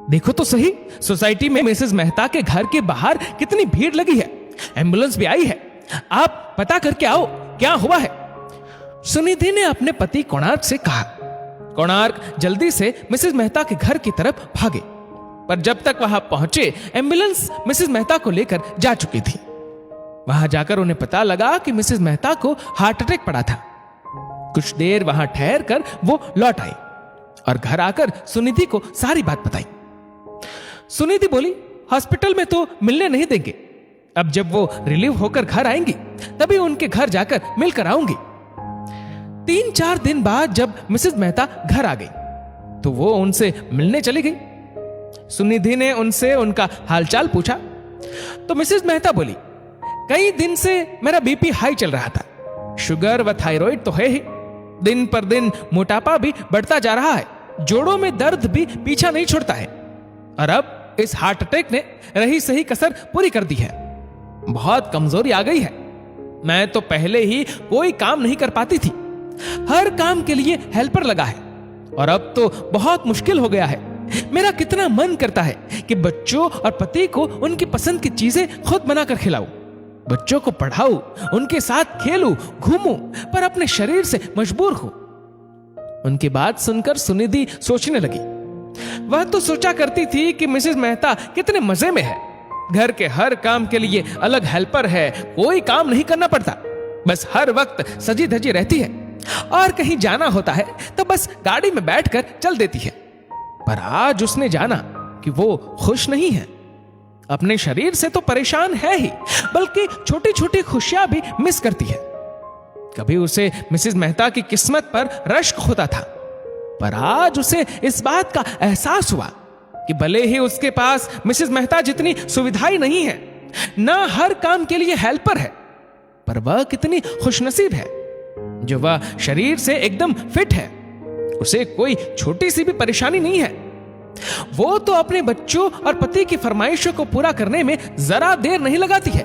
देखो तो सही, सोसाइटी में मिसेस मेहता के घर के बाहर कितनी भीड़ लगी है। एम्बुलेंस भी आई है। आप पता करके आओ क्या हुआ है। सुनिधि ने अपने पति कोणार्क से कहा। कोणार्क जल्दी से मिसेस मेहता के घर की तरफ भागे, पर जब तक वहां पहुंचे एम्बुलेंस मिसेस मेहता को लेकर जा चुकी थी। वहां जाकर उन्हें पता लगा कि मिसेस मेहता को हार्ट अटैक पड़ा था। कुछ देर वहां ठहर कर वो लौट आई और घर आकर सुनिधि को सारी बात बताई। सुनिधि बोली, हॉस्पिटल में तो मिलने नहीं देंगे, अब जब वो रिलीव होकर घर आएंगी तभी उनके घर जाकर मिलकर आऊंगी। 3-4 दिन बाद जब मिसेस मेहता घर आ गई तो वो उनसे मिलने चली गई। सुनिधि ने उनसे उनका हालचाल पूछा तो मिसेस मेहता बोली, कई दिन से मेरा बीपी हाई चल रहा था, शुगर व थायराइड तो है ही, दिन पर दिन मोटापा भी बढ़ता जा रहा है, जोड़ों में दर्द भी पीछा नहीं छोड़ता है, और अब इस हार्ट अटैक ने रही सही कसर पूरी कर दी है। बहुत कमजोरी आ गई है। मैं तो पहले ही कोई काम नहीं कर पाती थी, हर काम के लिए हेल्पर लगा है, और अब तो बहुत मुश्किल हो गया है। मेरा कितना मन करता है कि बच्चों और पति को उनकी पसंद की चीजें खुद बनाकर खिलाऊं, बच्चों को पढ़ाऊं, उनके साथ खेलूं, घूमूं, पर अपने शरीर से मजबूर हूं। उनकी बात सुनकर सुनिधि सोचने लगी। वह तो सोचा करती थी कि मिसेस मेहता कितने मजे में है, घर के हर काम के लिए अलग हेल्पर है, कोई काम नहीं करना पड़ता, बस हर वक्त सजी धजी रहती है, और कहीं जाना होता है तो बस गाड़ी में बैठकर चल देती है। पर आज उसने जाना कि वो खुश नहीं है, अपने शरीर से तो परेशान है ही, बल्कि छोटी छोटी खुशियां भी मिस करती है। कभी उसे मिसेस मेहता की किस्मत पर रश्क होता था, पर आज उसे इस बात का एहसास हुआ कि भले ही उसके पास मिसेस मेहता जितनी सुविधाएं नहीं है, ना हर काम के लिए हेल्पर है, पर वह कितनी खुशनसीब है जो वह शरीर से एकदम फिट है, उसे कोई छोटी सी भी परेशानी नहीं है। वो तो अपने बच्चों और पति की फरमाइशों को पूरा करने में जरा देर नहीं लगाती है।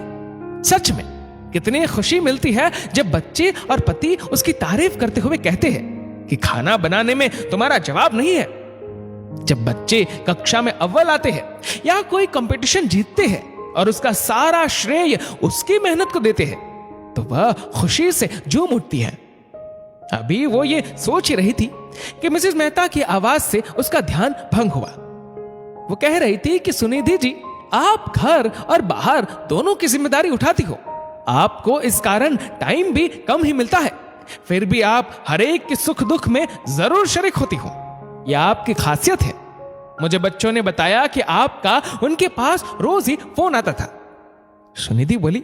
सच में कितनी खुशी मिलती है जब बच्चे और पति उसकी तारीफ करते हुए कहते हैं कि खाना बनाने में तुम्हारा जवाब नहीं है। जब बच्चे कक्षा में अव्वल आते हैं या कोई कंपटीशन जीतते हैं और उसका सारा श्रेय उसकी मेहनत को देते हैं तो वह खुशी से झूम उठती है। अभी वो ये सोच ही रही थी कि मिसेस मेहता की आवाज से उसका ध्यान भंग हुआ। वो कह रही थी कि सुनिधि जी, आप घर और बाहर दोनों की जिम्मेदारी उठाती हो, आपको इस कारण टाइम भी कम ही मिलता है, फिर भी आप हर एक के सुख दुख में जरूर शरीक होती हो, यह आपकी खासियत है। मुझे बच्चों ने बताया कि आपका उनके पास रोज ही फोन आता था। सुनिधि बोली,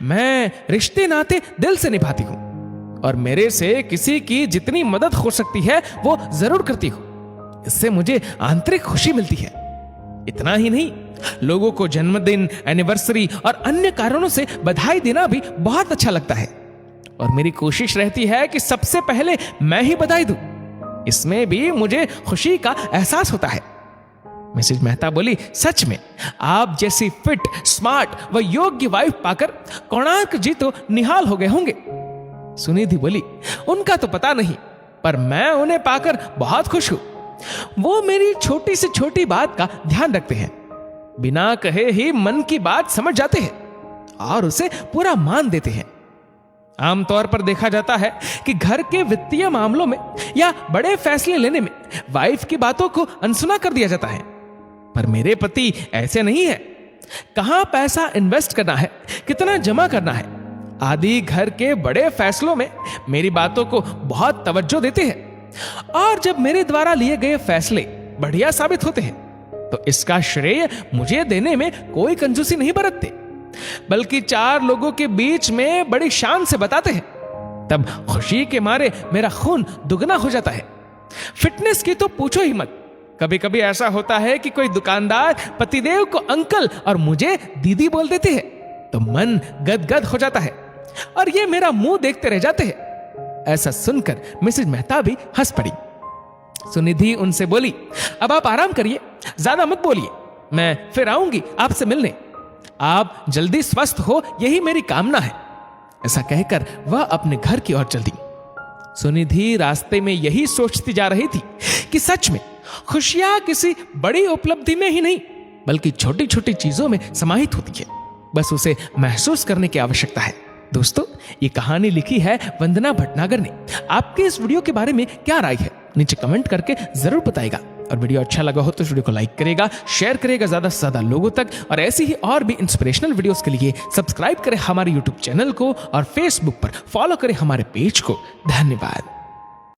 मैं रिश्ते नाते दिल से निभाती हूं और मेरे से किसी की जितनी मदद हो सकती है वो जरूर करती हूं, इससे मुझे आंतरिक खुशी मिलती है। इतना ही नहीं, लोगों को जन्मदिन, एनिवर्सरी और अन्य कारणों से बधाई देना भी बहुत अच्छा लगता है, और मेरी कोशिश रहती है कि सबसे पहले मैं ही बधाई दूं, इसमें भी मुझे खुशी का एहसास होता है। मिसेज मेहता बोली, सच में आप जैसी फिट, स्मार्ट व योग्य वाइफ पाकर कोणार्क जी तो निहाल हो गए होंगे। सुनिधि बोली, उनका तो पता नहीं, पर मैं उन्हें पाकर बहुत खुश हूं। वो मेरी छोटी से छोटी बात का ध्यान रखते हैं, बिना कहे ही मन की बात समझ जाते हैं और उसे पूरा मान देते हैं। आमतौर पर देखा जाता है कि घर के वित्तीय मामलों में या बड़े फैसले लेने में वाइफ की बातों को अनसुना कर दिया जाता है, पर मेरे पति ऐसे नहीं है। कहां पैसा इन्वेस्ट करना है, कितना जमा करना है आदि घर के बड़े फैसलों में मेरी बातों को बहुत तवज्जो देते हैं, और जब मेरे द्वारा लिए गए फैसले बढ़िया साबित होते हैं तो इसका श्रेय मुझे देने में कोई कंजूसी नहीं बरतते, बल्कि 4 लोगों के बीच में बड़ी शान से बताते हैं। तब खुशी के मारे मेरा खून दुगना हो जाता है। फिटनेस की तो पूछो ही मत। कभी कभी ऐसा होता है कि कोई दुकानदार पतिदेव को अंकल और मुझे दीदी बोल देते हैं तो मन गदगद हो जाता है और ये मेरा मुंह देखते रह जाते हैं। ऐसा सुनकर मिसेज मेहता भी हंस पड़ी। सुनिधि उनसे बोली, अब आप आराम करिए, ज्यादा मत बोलिए, मैं फिर आऊंगी आपसे मिलने। आप जल्दी स्वस्थ हो, यही मेरी कामना है। ऐसा कहकर वह अपने घर की ओर चल दी। सुनिधि रास्ते में यही सोचती जा रही थी कि सच में खुशियां किसी बड़ी उपलब्धि में ही नहीं बल्कि छोटी छोटी चीजों में समाहित होती है, बस उसे महसूस करने की आवश्यकता है। दोस्तों, ये कहानी लिखी है वंदना भटनागर ने। आपके इस वीडियो के बारे में क्या राय है नीचे कमेंट करके जरूर बताएगा। और वीडियो अच्छा लगा हो तो इस वीडियो को लाइक करेगा, शेयर करेगा ज्यादा से ज्यादा लोगों तक, और ऐसी ही और भी इंस्पिरेशनल वीडियोस के लिए सब्सक्राइब करें हमारे यूट्यूब चैनल को और फेसबुक पर फॉलो करें हमारे पेज को। धन्यवाद।